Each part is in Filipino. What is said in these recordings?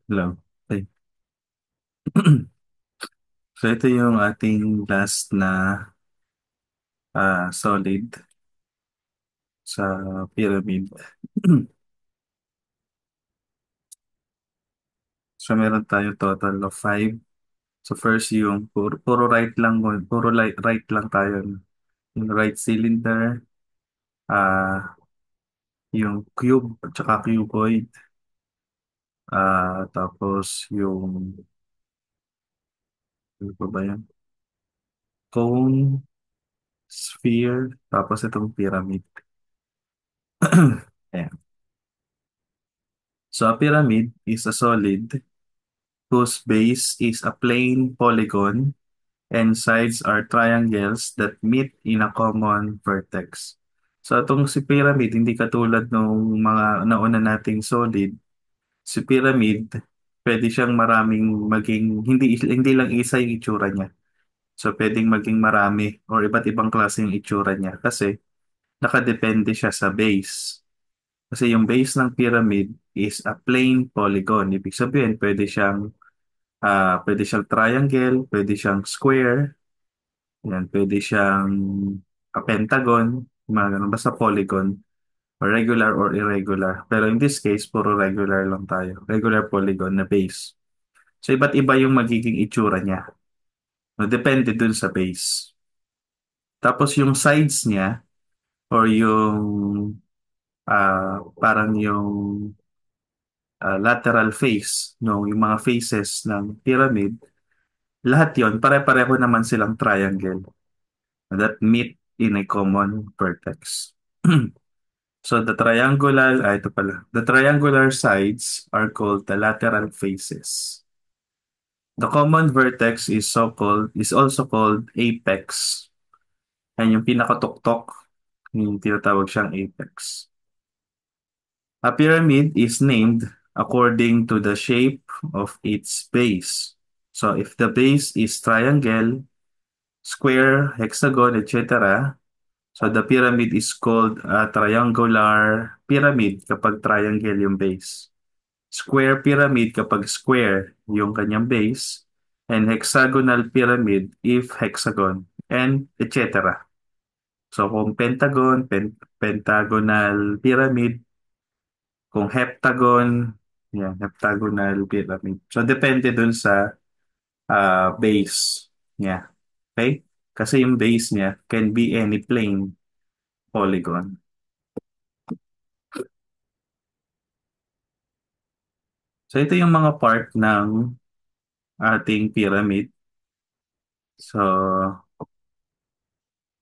Hello. Okay. So ito yung ating last na solid sa pyramid. So meron tayo total of five. So first yung puro right lang, puro right lang tayo. Yung right cylinder, ah yung cube at saka cuboid, tapos yung ano pa ba yan? Cone, sphere, tapos itong pyramid. Ayan. So a pyramid is a solid whose base is a plane polygon and sides are triangles that meet in a common vertex. So itong si pyramid, hindi katulad ng mga nauna nating solid. Si pyramid, pwede siyang maraming maging, hindi lang isa yung itsura niya. So pwedeng maging marami or iba't ibang klase yung itsura niya kasi nakadepende siya sa base. Kasi yung base ng pyramid is a plane polygon. Ibig sabihin, pwede siyang triangle, pwede siyang square, yan, pwede siyang pentagon, mga ganun, basta polygon, or regular or irregular. Pero in this case, puro regular lang tayo. Regular polygon na base. So, iba't iba yung magiging itsura niya. No, depende dun sa base. Tapos yung sides niya, or yung parang yung lateral face, no, yung mga faces ng pyramid, lahat yon pare-pareho naman silang triangle that meet in a common vertex. So ito pala. The triangular sides are called the lateral faces. The common vertex is also called apex. Yan yung pinakatuktok, yung tinatawag siyang apex. A pyramid is named according to the shape of its base. So if the base is triangle, square, hexagon, etc., so the pyramid is called a triangular pyramid kapag triangle yung base. Square pyramid kapag square yung kanyang base. And hexagonal pyramid if hexagon. And etc. So kung pentagonal pyramid. Kung heptagon, yan, heptagonal pyramid. So depende dun sa base niya. Okay? Kasi yung base niya can be any plane polygon. So ito yung mga part ng ating pyramid. So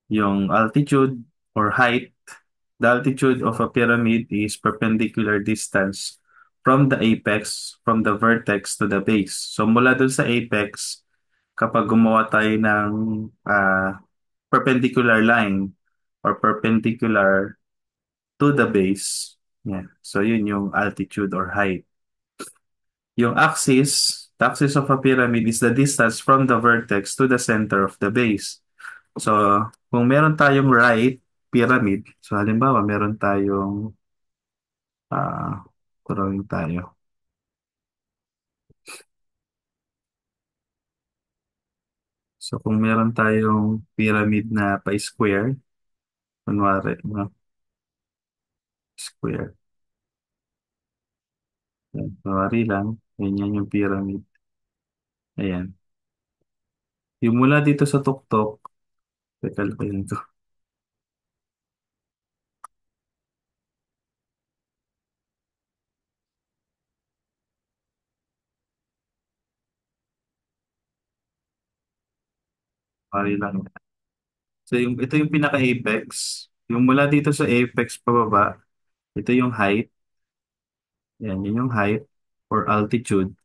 yung altitude or height, the altitude of a pyramid is perpendicular distance from the apex, from the vertex to the base. So mula dun sa apex, kapag gumawa tayo ng perpendicular line or perpendicular to the base. Yeah. So yun yung altitude or height. Yung the axis of a pyramid is the distance from the vertex to the center of the base. So kung meron tayong right pyramid, so halimbawa meron tayong drawing tayo. So kung meron tayong pyramid na pa-square, kunwari, no? Square. Yan, kunwari lang, ganyan yung pyramid. Ayan. Yung mula dito sa tuktok, teka lang yun ko. Kunwari lang. So ito yung pinaka-apex. Yung mula dito sa apex pababa, ito yung height. Yan, yun yung height or altitude.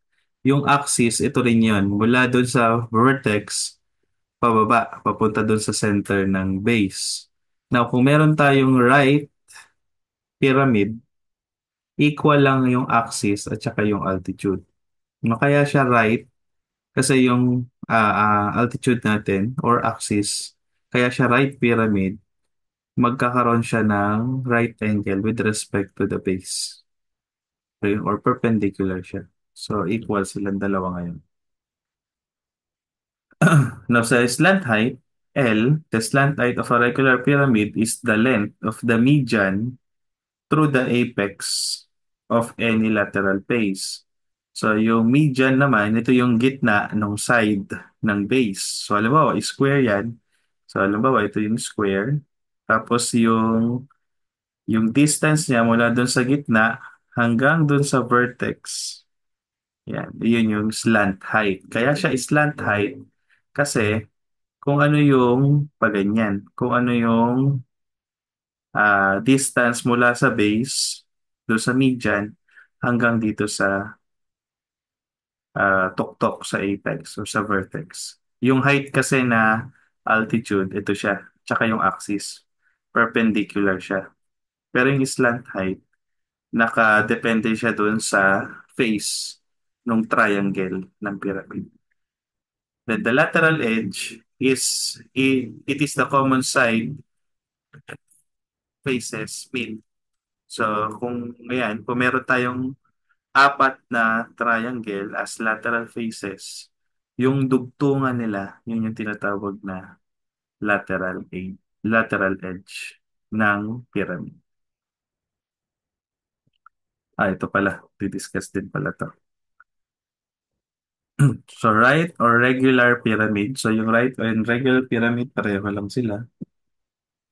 Yung axis, ito rin yun. Mula doon sa vertex, pababa, papunta doon sa center ng base. Now, kung meron tayong right pyramid, equal lang yung axis at saka yung altitude. No, kaya siya right kasi yung altitude natin or axis, kaya siya right pyramid, magkakaroon siya ng right angle with respect to the base. So, or perpendicular siya. So, equal silang dalawa ngayon. Now, sa slant height, L, the slant height of a regular pyramid is the length of the median through the apex of any lateral face. So, yung median naman, ito yung gitna ng side ng base. So, halimbawa, square yan. So, halimbawa, ito yung square. Tapos, yung distance niya mula dun sa gitna hanggang dun sa vertex. Yan, yun yung slant height. Kaya siya slant height kasi kung ano yung paganyan, kung ano yung distance mula sa base, doon sa median, hanggang dito sa tuktok sa apex o sa vertex. Yung height kasi na altitude, ito siya. Tsaka yung axis, perpendicular siya. Pero yung slant height, nakadepende siya doon sa face ng triangle ng pyramid. Then the lateral edge it is the common side faces mean. So kung meron tayong apat na triangle as lateral faces, yung dugtungan nila, yun yung tinatawag na lateral edge ng pyramid. Ito pala, didiscuss din pala to. So right or regular pyramid, so yung right and regular pyramid pareho lang sila.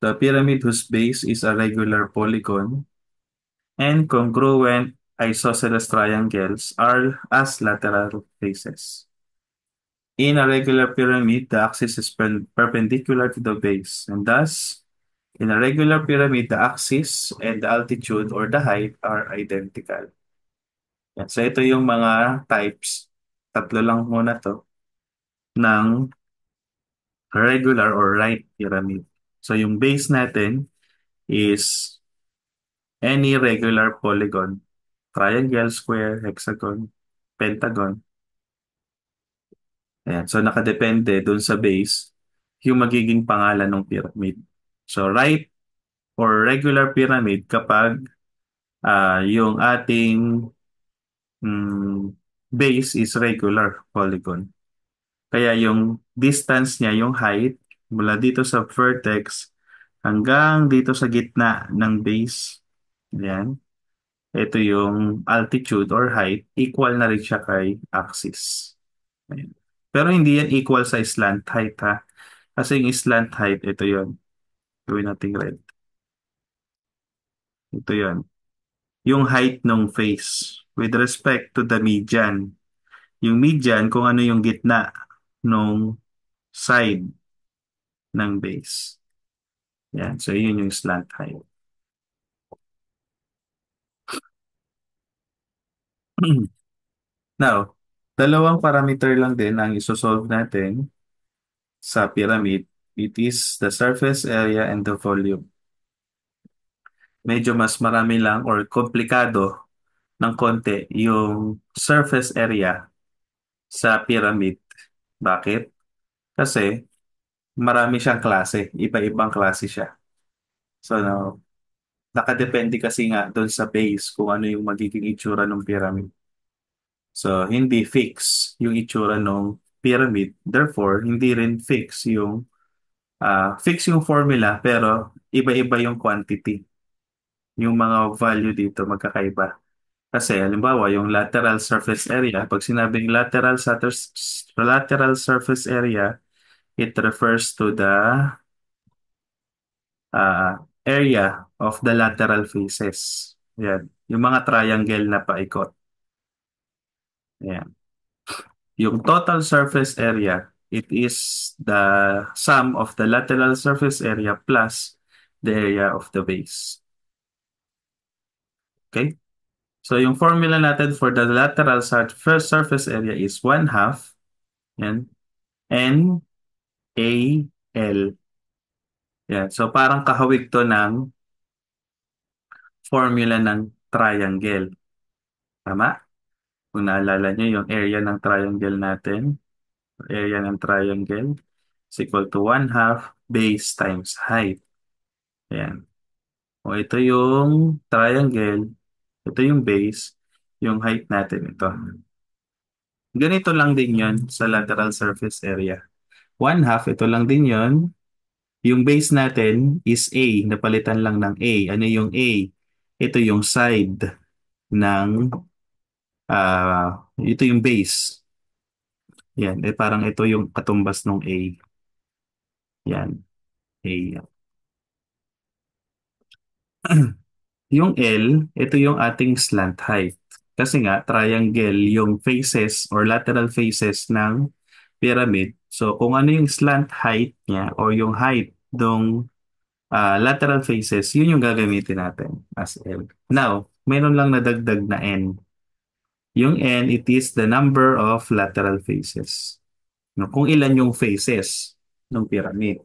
The pyramid whose base is a regular polygon and congruent isosceles triangles are as lateral faces. In a regular pyramid, the axis is perpendicular to the base, and thus, in a regular pyramid, the axis and the altitude or the height are identical. Yan. So ito yung mga types, tatlo lang muna to, ng regular or right pyramid. So yung base natin is any regular polygon, triangle, square, hexagon, pentagon. Ayan. So nakadepende dun sa base yung magiging pangalan ng pyramid. So right or regular pyramid kapag yung ating mm, base is regular polygon. Kaya yung distance niya, yung height mula dito sa vertex hanggang dito sa gitna ng base. Ayan. Ito yung altitude or height, equal na rin siya kay axis. Ayan. Pero hindi yan equal sa slant height ha. Kasi yung slant height, ito yon. Gawin natin red. Ito yon. Yung height ng face with respect to the median. Yung median, kung ano yung gitna nung side ng base. Yan. So, yun yung slant height. Now, dalawang parameter lang din ang isosolve natin sa pyramid. It is the surface area and the volume. Medyo mas marami lang or komplikado ng konti yung surface area sa pyramid. Bakit? Kasi marami siyang klase. Iba-ibang klase siya. So, no, nakadepende kasi nga doon sa base kung ano yung magiging itsura ng pyramid. So, hindi fix yung itsura ng pyramid. Therefore, hindi rin fix yung formula pero iba-iba yung quantity. Yung mga value dito magkakaiba. Kasi halimbawa, yung lateral surface area, pag sinabing lateral surface area, it refers to the area of the lateral faces. Yan. Yung mga triangle na paikot. Yan. Yung total surface area, it is the sum of the lateral surface area plus the area of the base. Okay? So yung formula natin for the lateral first surface area is 1/2 yan, N A L. Yan. So parang kahawig to ng formula ng triangle. Tama? Kung naalala nyo yung area ng triangle natin, area ng triangle is equal to 1/2 base times height. Yan. O ito yung triangle, ito yung base, yung height natin ito. Ganito lang din yon sa lateral surface area. One half, ito lang din yon. Yung base natin is A. Napalitan lang ng A. Ano yung A? Ito yung side ng, ito yung base. Yan. Eh, parang ito yung katumbas ng A. Yan. A. Yung L, ito yung ating slant height. Kasi nga, triangle yung faces or lateral faces ng pyramid. So, kung ano yung slant height niya o yung height ng lateral faces, yun yung gagamitin natin as L. Now, meron lang nadagdag na N. Yung N, it is the number of lateral faces. No, kung ilan yung faces ng pyramid.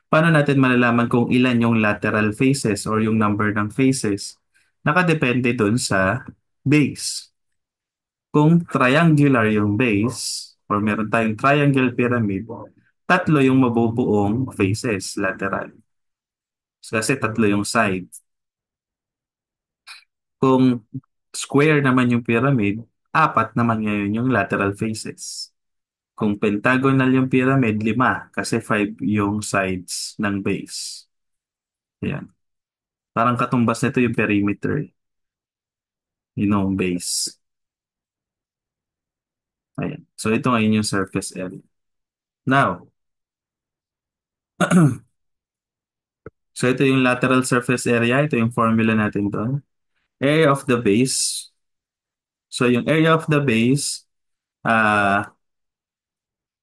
Paano natin malalaman kung ilan yung lateral faces or yung number ng faces? Nakadepende dun sa base. Kung triangular yung base, or meron tayong triangle pyramid, tatlo yung mabubuong faces, lateral. Kasi tatlo yung side. Kung square naman yung pyramid, apat naman ngayon yung lateral faces. Kung pentagonal yung pyramid, lima, kasi five yung sides ng base. Ayan. Parang katumbas nito yung perimeter, yung base. Ayan. So ito ngayon yung surface area. Now, so ito yung lateral surface area. Ito yung formula natin doon. Area of the base. So yung area of the base,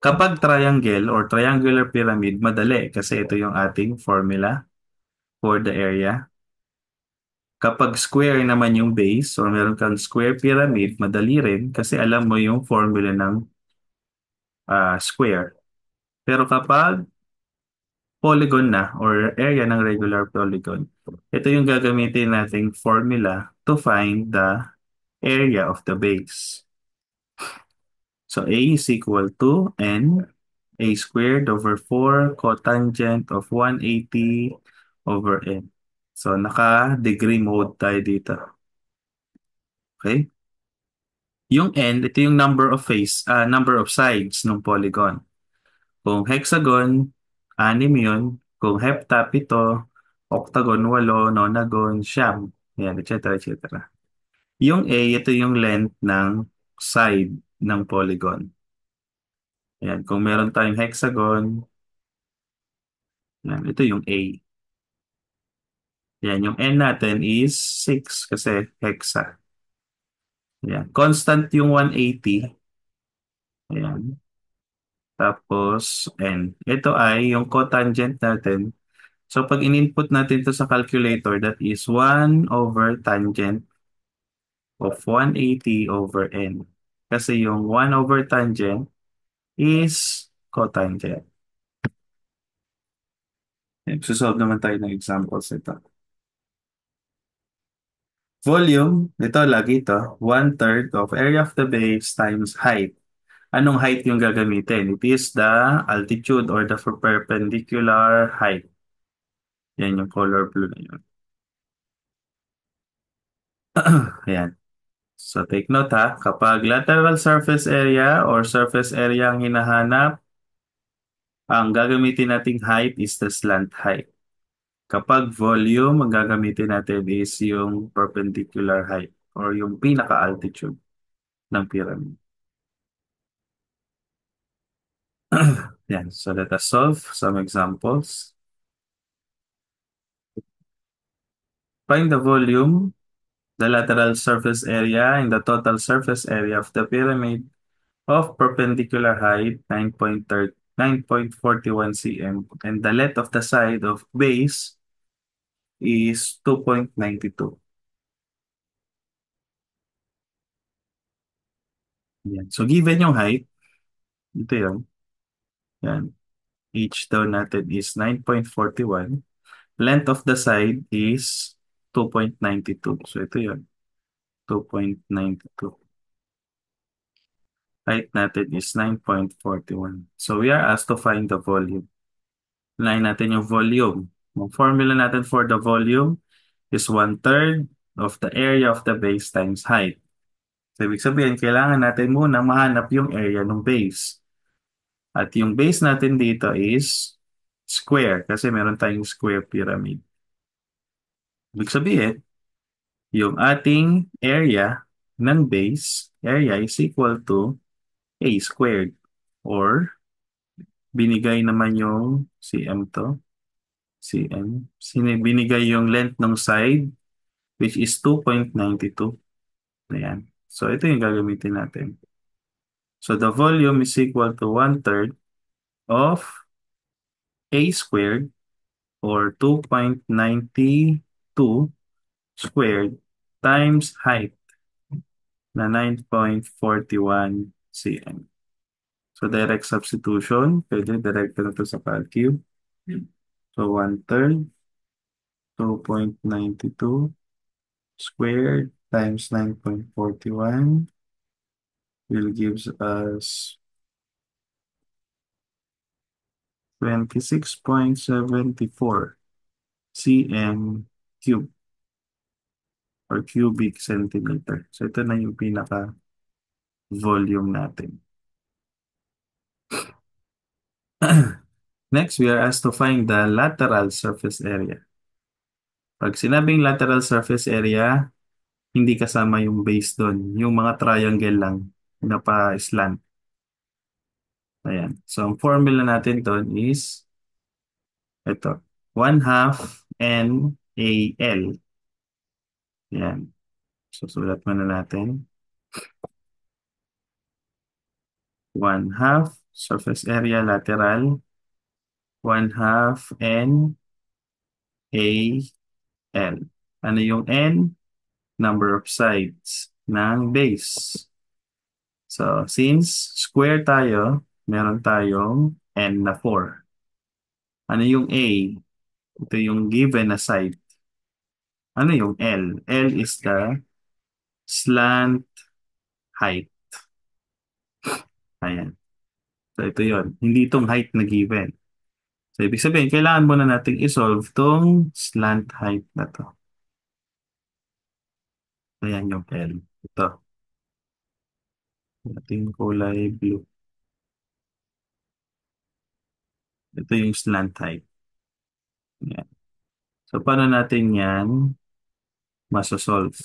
kapag triangle or triangular pyramid, madali kasi ito yung ating formula for the area. Kapag square naman yung base or meron kang square pyramid, madali rin kasi alam mo yung formula ng square. Pero kapag polygon na or area ng regular polygon, ito yung gagamitin nating formula to find the area of the base. So A is equal to N, A squared over 4 cotangent of 180 over N. So naka-degree mode tayo dito. Okay? Yung N, ito yung number of sides ng polygon. Kung hexagon, 6 yun. Kung hepta, 7. Octagon, 8. Nonagon, 9. Yan, etc. etc. Yung A, ito yung length ng side ng polygon. Yan, kung meron tayong hexagon, yan, ito yung A. Yan, yung N natin is 6 kasi hexa. Yan, constant yung 180. Yan, tapos N. Ito ay yung cotangent natin. So pag in-input natin to sa calculator, that is 1 over tangent of 180 over N. Kasi yung 1 over tangent is cotangent. Susolve naman tayo ng examples ito. Volume, ito lagi ito, 1/3 of area of the base times height. Anong height yung gagamitin? It is the altitude or the perpendicular height. Yan yung color blue na yun. Ayan. So take note ha, kapag lateral surface area or surface area ang hinahanap, ang gagamitin nating height is the slant height. Kapag volume, ang gagamitin natin is yung perpendicular height or yung pinaka-altitude ng pyramid. Yan. So let us solve some examples. Find the volume, the lateral surface area, and the total surface area of the pyramid of perpendicular height 9.41 cm and the length of the side of base is 2.92. Yan. So given yung height, ito yun. Yan. H daw natin is 9.41. Length of the side is 2.92. So ito yun. 2.92. Height natin is 9.41. So we are asked to find the volume. Line natin yung volume. Ang formula natin for the volume is 1/3 of the area of the base times height. So, ibig sabihin, kailangan natin muna mahanap yung area ng base. At yung base natin dito is square kasi meron tayong square pyramid. Ibig sabihin, yung ating area ng base, area is equal to a squared. Or, binigay naman yung cm to, cm. Binigay yung length ng side, which is 2.92. Ayan. So, ito yung gagamitin natin. So, the volume is equal to 1/3 of a squared or 2.92 squared times height na 9.41 cm. So, direct substitution. Pwede direct na to sa calcul. So, 1/3, 2.92 squared times 9.41 will gives us 26.74 cm cube or cubic centimeter. So, ito na yung pinaka-volume natin. Next, we are asked to find the lateral surface area. Pag sinabing lateral surface area, hindi kasama yung base doon. Yung mga triangle lang na pa-slant. Ayan. So, ang formula natin doon is ito. 1/2 NAL. Ayan. So, sulat muna natin. 1/2 surface area lateral. 1/2 NAL. Ano yung N? Number of sides ng base. So, since square tayo, meron tayong N na 4. Ano yung A? Ito yung given na side. Ano yung L? L is the slant height. Ayan. So, ito yon. Hindi itong height na given. So, ibig sabihin, kailangan muna nating isolve tong slant height na to. Ayan yung L. Ito. Ating kulay blue. Ito yung slant height. Ayan. So, paano natin yan masosolve?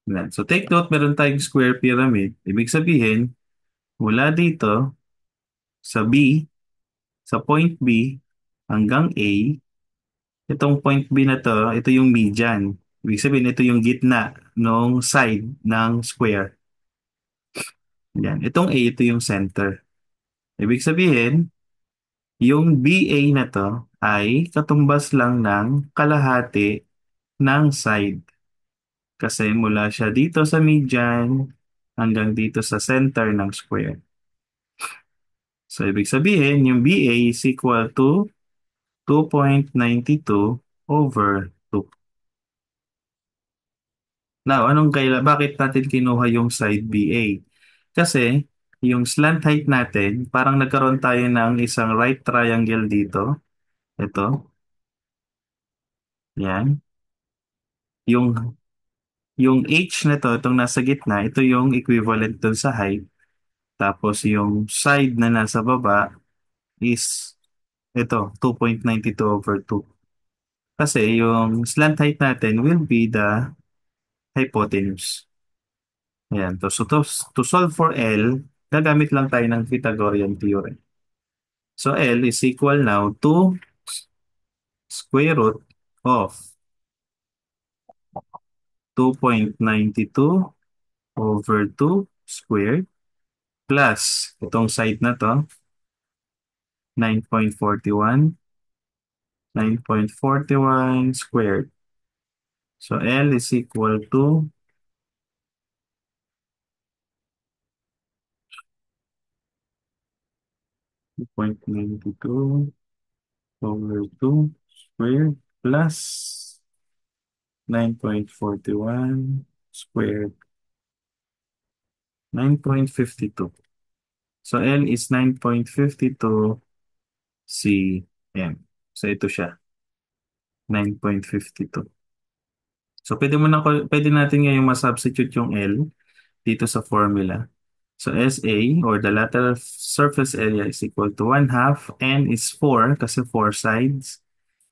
Ayan. So, take note, meron tayong square pyramid. Ibig sabihin, mula dito sa B, sa point B hanggang A, itong point B na to, ito yung median. Ibig sabihin, ito yung gitna ng side ng square. Yan. Itong A, ito yung center. Ibig sabihin, yung BA na to ay katumbas lang ng kalahati ng side. Kasi mula siya dito sa median hanggang dito sa center ng square. So, ibig sabihin, yung BA is equal to 2.92 over 2. Now, bakit natin kinuha yung side BA? Kasi, yung slant height natin, parang nagkaroon tayo ng isang right triangle dito. Ito, yan. Yung, yung H na to, itong nasa gitna, ito yung equivalent dun sa height. Tapos, yung side na nasa baba is ito, 2.92 over 2. Kasi, yung slant height natin will be the hypotenuse. Ayan. To solve for L, gagamit lang tayo ng Pythagorean theorem. So L is equal now to square root of 2.92 over 2 squared plus itong side na to, 9.41, 9.41 squared. So L is equal to 2.92 over 2 squared plus 9.41 squared, 9.52. So L is 9.52 cm. So ito siya, 9.52. So pwede natin ngayon ma-substitute yung L dito sa formula. So SA or the lateral surface area is equal to 1 half. N is 4 kasi 4 sides.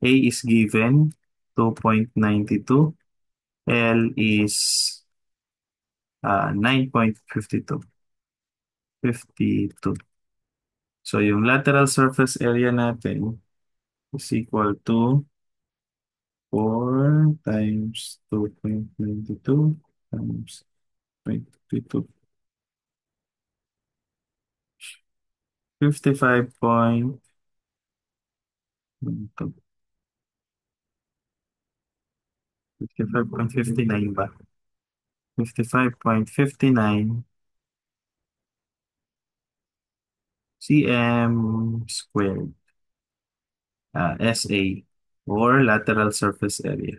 A is given 2.92. L is 9.52. 52. So yung lateral surface area natin is equal to 4 times 2.92 times 0.52. 55.59 ba? 55.59 cm squared, SA, or lateral surface area.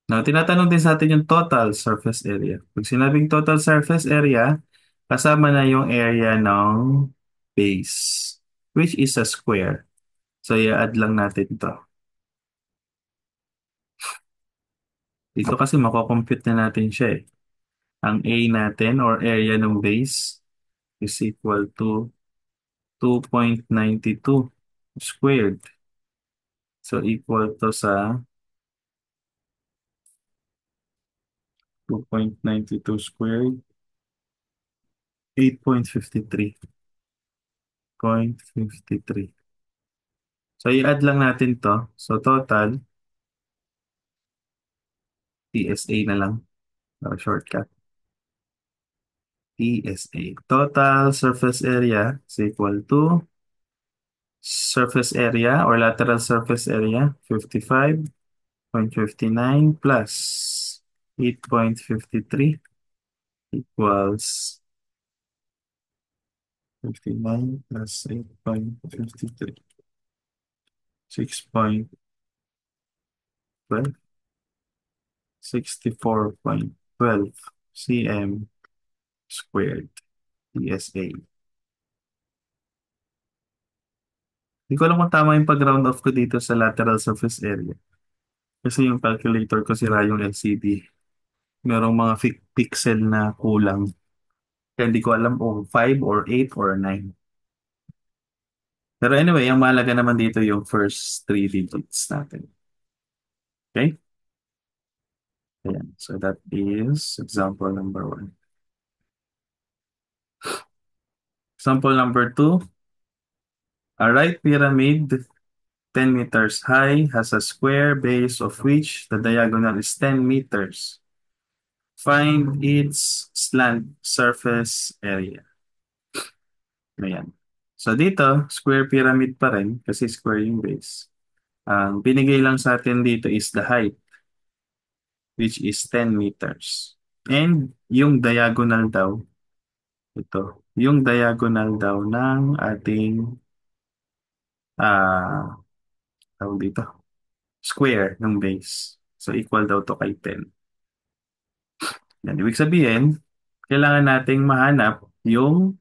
Now, tinatanong din sa atin yung total surface area. Pag sinabing total surface area, kasama na yung area ng base, which is a square. So, i-add lang natin ito. Dito kasi makocompute na natin siya eh. Ang A natin or area ng base is equal to 2.92 squared. So, equal to sa 2.92 squared, 8.53. 0.53. So, i-add lang natin to. So, total, TSA na lang. Shortcut. TSA. Total surface area is equal to surface area or lateral surface area, 55.59 plus 8.53 equals 59 plus 8.53. 6.12. 64.12 cm squared PSA. Hindi ko alam kung tama yung pag-round off ko dito sa lateral surface area. Kasi yung calculator ko sira yung LCD. Merong mga pixel na kulang. Kaya hindi ko alam kung 5 or 8 or 9. Pero anyway, ang mahalaga naman dito yung first three digits natin. Okay? Ayan. So that is example number 1. Example number 2. A right pyramid 10 meters high has a square base of which the diagonal is 10 meters. Find its slant surface area. Ayan. So dito, square pyramid pa rin kasi square yung base. Ang binigay lang sa atin dito is the height, which is 10 meters. And yung diagonal daw, ito, yung diagonal daw ng ating ah tawag dito, square ng base. So equal daw to kay 10. Yan, ibig sabihin, kailangan nating mahanap yung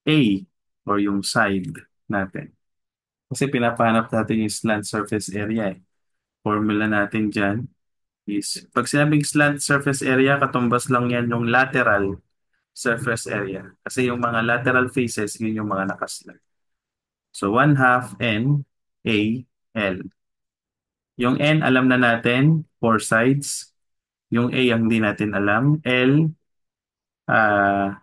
A or yung side natin. Kasi pinapahanap natin yung slant surface area eh. Formula natin dyan is, pag sinabing slant surface area, katumbas lang yan yung lateral surface area. Kasi yung mga lateral faces, yun yung mga nakaslant. So, 1 half N, A, L. Yung N, alam na natin, 4 sides. Yung A, ang hindi natin alam. L, ah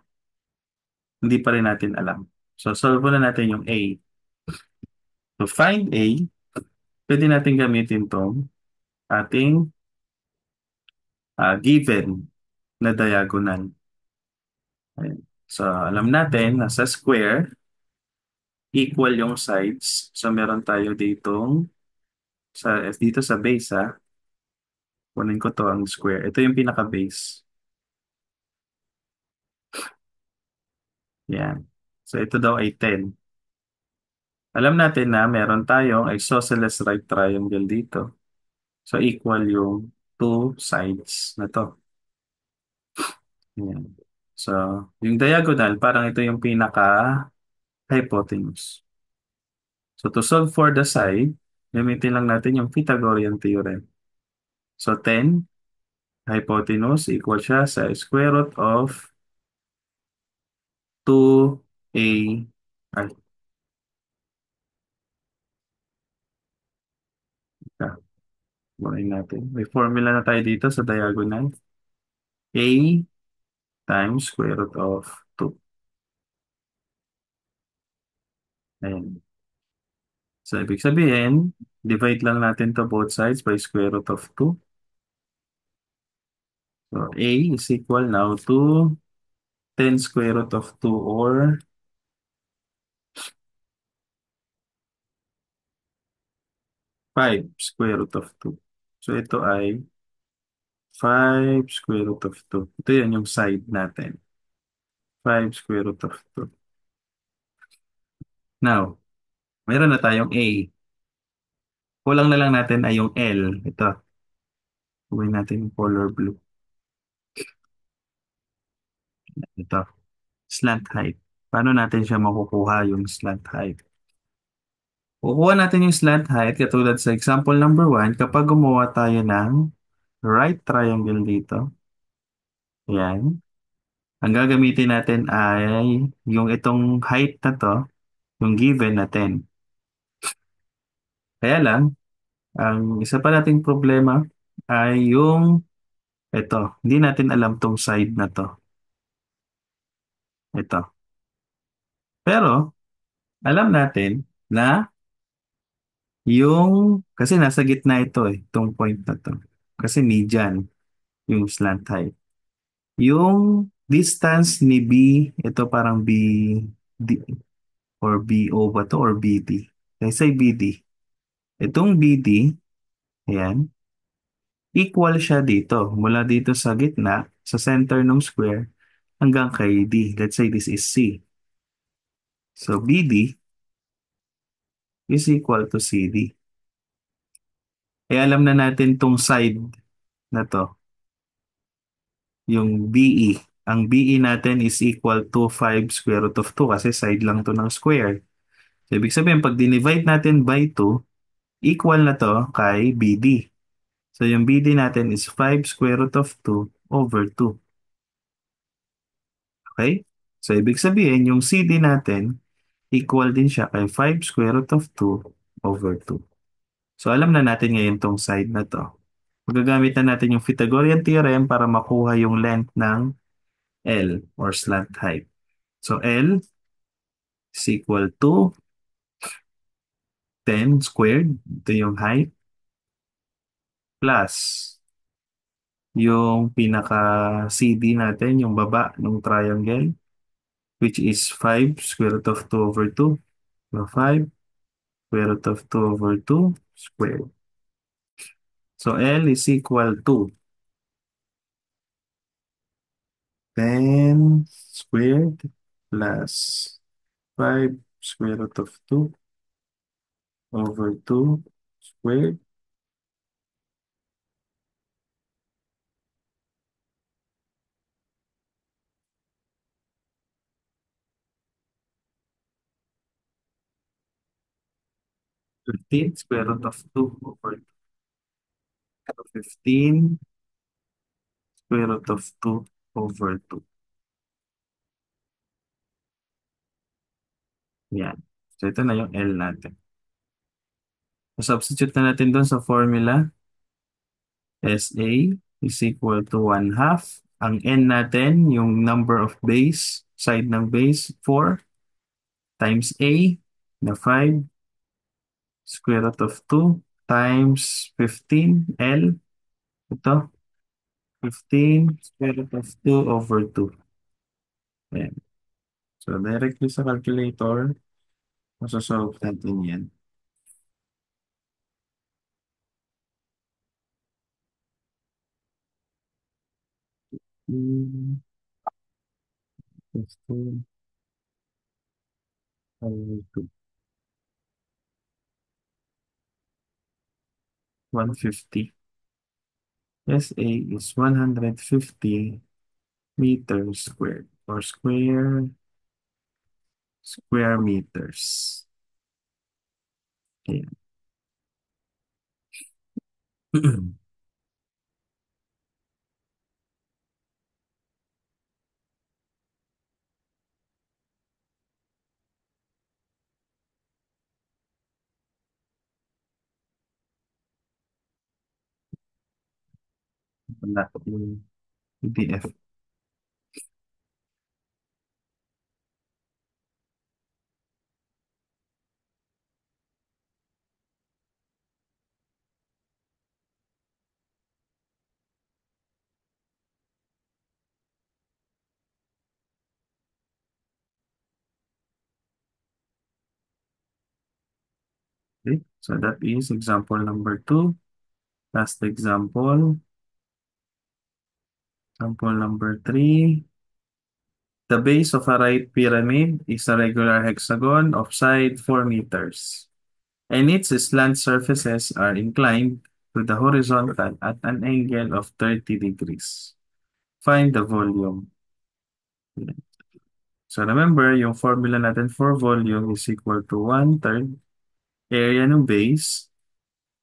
hindi pa rin natin alam. So, solve na natin yung A. To find A, pwede natin gamitin tong ating given na diagonal. Ayan. So, alam natin na sa square, equal yung sides. So, meron tayo dito sa base, kunin ko to ang square. Ito yung pinaka-base. Yan. So, ito daw ay 10. Alam natin na meron tayong isosceles right triangle dito. So, equal yung two sides na to. Yan. So, yung diagonal, parang ito yung pinaka-hypotenuse. So, to solve for the side, gamitin lang natin yung Pythagorean theorem. So 10 hypotenuse equal siya sa square root of 2a. Ay, ah, buhayin natin. May formula na tayo dito sa diagonal. A times square root of 2. Ayan. So, ibig sabihin, divide lang natin to both sides by square root of 2. So, A is equal now to 10 square root of 2 or 5 square root of 2. So, ito ay 5 square root of 2. Ito yan yung side natin. 5 square root of 2. Now, meron na tayong A. Kulang na lang natin ay yung L. Ito. Gawin natin yung color blue. Ito. Slant height. Paano natin siya makukuha yung slant height? Kukuha natin yung slant height katulad sa example number 1 kapag gumawa tayo ng right triangle dito. Yan. Ang gagamitin natin ay yung itong height na to, yung given natin. Kaya lang, ang isa pa nating problema ay yung ito. Hindi natin alam tong side na to. Ito. Pero, alam natin na kasi nasa gitna ito itong point na to. Kasi median yung slant height. Yung distance ni B, ito parang D, or BO ba to or BD? Let's say BD. Itong BD, ayan, equal siya dito. Mula dito sa gitna, sa center ng square, hanggang kay D. Let's say this is C. So BD is equal to CD. E alam na natin tong side na to, yung BE. Ang BE natin is equal to 5 square root of 2 kasi side lang to ng square. So, ibig sabihin, pag dinivide natin by 2, equal na to kay BD. So, yung BD natin is 5 square root of 2 over 2. Okay? So, ibig sabihin, yung CD natin, equal din siya kay 5 square root of 2 over 2. So, alam na natin ngayon tong side na to. Magagamit na natin yung Pythagorean theorem para makuha yung length ng L or slant height. So, L is equal to 10 squared. Ito yung height. Plus yung pinaka-CD natin, yung baba ng triangle, which is 5 square root of 2 over 2. So 5 square root of 2 over 2 squared. So L is equal to 10 squared plus 5 square root of 2 over 2 squared. 15 square root of 2 over 15 square root of 2 over 2. Yan. So ito na yung L natin. So substitute na natin doon sa formula. SA is equal to 1 half. Ang N natin, yung number of base, side ng base, 4 times A na 5 square root of 2 times 15 L. Ito, 15 square root of 2 over 2. Ayan. So directly sa calculator, masasolve natin yan. Hmm, 15 over 2. 150. SA is 150 meters squared or square meters. Ayan. Wala yung PDF. Okay, so that is example number 2. Last example, example number 3. The base of a right pyramid is a regular hexagon of side 4 meters, and its slant surfaces are inclined to the horizontal at an angle of 30 degrees. Find the volume. So remember, yung formula natin for volume is equal to 1/3 area ng base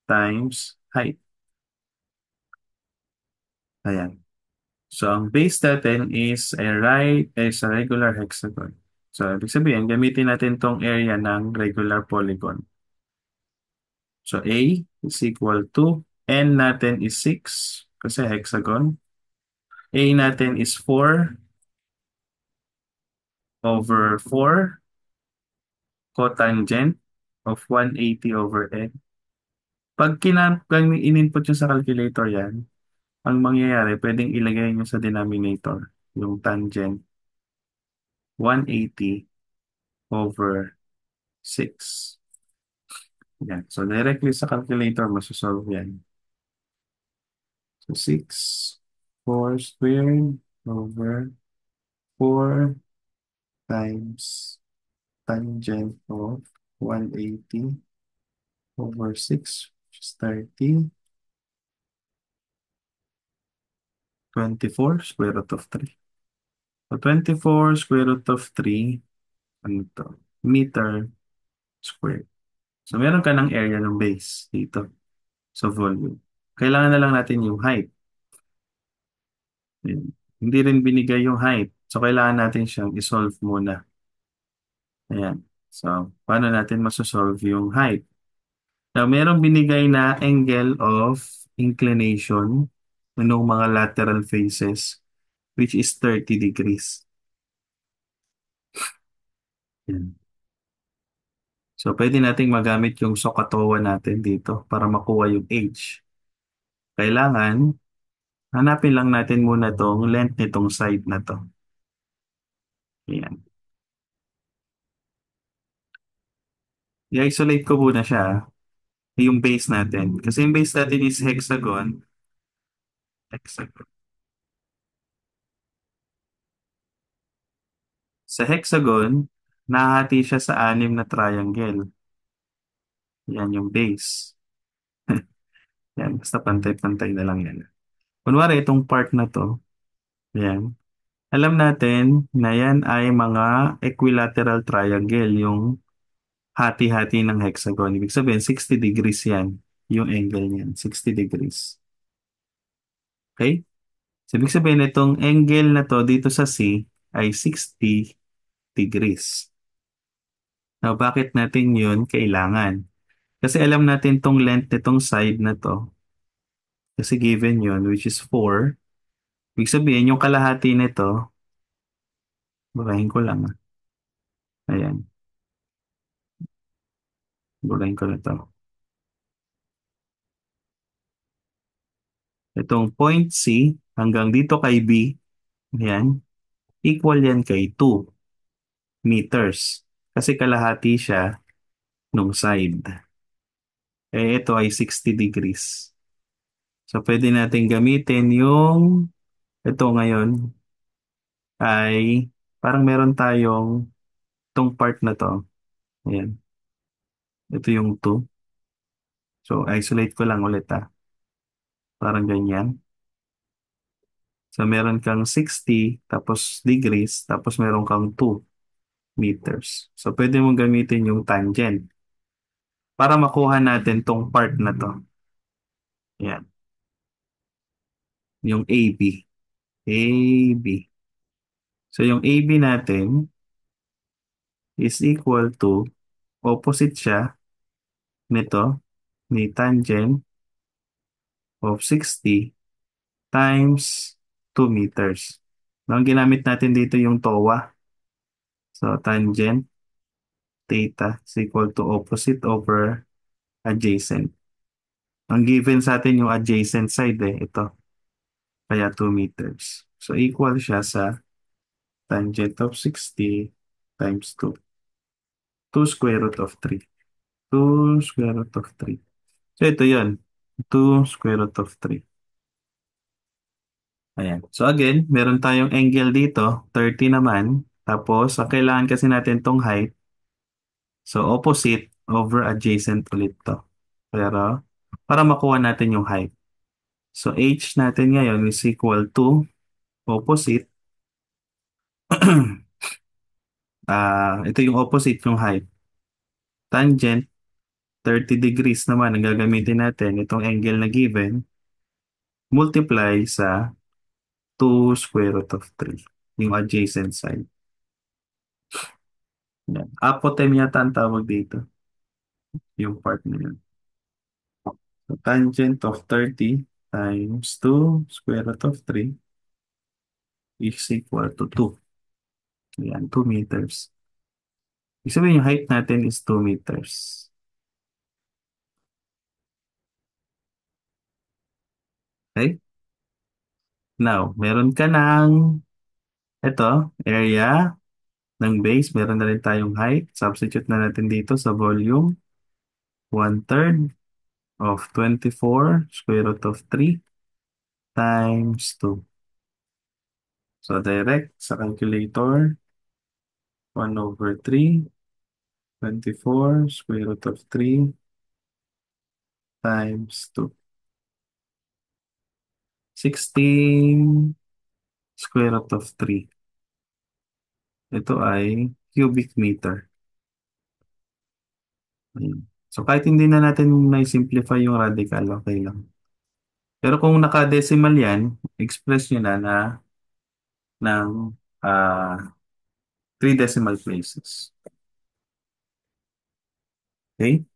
times height. Ayan. So ang base natin is a regular hexagon. So ibig sabihin, gamitin natin tong area ng regular polygon. So A is equal to N natin is 6 kasi hexagon. A natin is 4 over 4 cotangent of 180 over N. Pag in-input nyo sa calculator yan, ang mangyayari, pwedeng ilagay nyo sa denominator yung tangent 180 over 6. Yan. So, directly sa calculator, masosolve yan. So, 6, 4 squared over 4 times tangent of 180 over 6, which is 30, 24 square root of 3. So, 24 square root of 3, ano to? Meter squared. So, meron ka ng area ng base dito sa volume. Kailangan na lang natin yung height. Yun. Hindi rin binigay yung height. So, kailangan natin siyang isolve muna. Ayan. So, paano natin masosolve yung height? Now, merong binigay na angle of inclination ng mga lateral faces, which is 30 degrees. Yan. So, pwede nating magamit yung SOHCAHTOA natin dito para makuha yung h. Kailangan, hanapin lang natin muna tong length nitong side na to. Ayan. I-isolate ko muna siya, yung base natin. Kasi yung base natin is hexagon. Hexagon. Sa hexagon, nahati siya sa 6 na triangle. Yan yung base. Yan, basta pantay-pantay na lang yan. Kunwari, itong part na to, yan. Alam natin na yan ay mga equilateral triangle, yung hati-hati ng hexagon. Ibig sabihin, 60 degrees yan, yung angle niyan, 60 degrees. Okay? So, ibig sabihin, itong angle na to dito sa C ay 60 degrees. Now, bakit natin yun kailangan? Kasi alam natin tong length nitong side na to. Kasi given yun, which is 4. Ibig sabihin, yung kalahati nito, burahin ko lang. Ayan, burahin ko na to. Itong point C hanggang dito kay B, ayan, equal yan kay 2 meters. Kasi kalahati siya nung side. Ito ay 60 degrees. So, pwede natin gamitin yung, ito ngayon, ay parang meron tayong itong part na to. Ayan. Ito yung 2. So, isolate ko lang ulit Parang ganyan. So, meron kang 60, tapos degrees, tapos meron kang 2 meters. So, pwede mong gamitin yung tangent para makuha natin tong part na to. Ayan. Yung AB. AB. So, yung AB natin is equal to, opposite siya nito, ni tangent of 60 times 2 meters. Ang ginamit natin dito yung TOA. So, tangent theta is equal to opposite over adjacent. Ang given sa atin yung adjacent side ito. Kaya 2 meters. So, equal siya sa tangent of 60 times 2. 2 square root of 3. 2 square root of 3. So, ito yun. 2 square root of 3. Ayan. So, again, meron tayong angle dito, 30 naman. Tapos, ang kailangan kasi natin tong height. So, opposite over adjacent ulit to. Pero, para makuha natin yung height. So, h natin ngayon is equal to opposite. Ito yung opposite yung height. Tangent, 30 degrees naman ang gagamitin natin. Itong angle na given, multiply sa 2 square root of 3. Yung adjacent side. Yan. Apotemyata ang tawag dito. Yung part na yun. So, tangent of 30 times 2 square root of 3 is equal to 2. Yan, 2 meters. Ibig sabihin yung height natin is 2 meters. Okay? Now, meron ka ng ito, area ng base. Meron na rin tayong height. Substitute na natin dito sa volume. 1/3 of 24 square root of 3 times 2. So, direct sa calculator, 1/3, 24 square root of 3 times 2. 16 square root of 3. Ito ay cubic meter. Ayan. So, kahit hindi na natin na-simplify yung radical, okay lang. Pero kung naka-decimal yan, express nyo na ng three decimal places. Okay?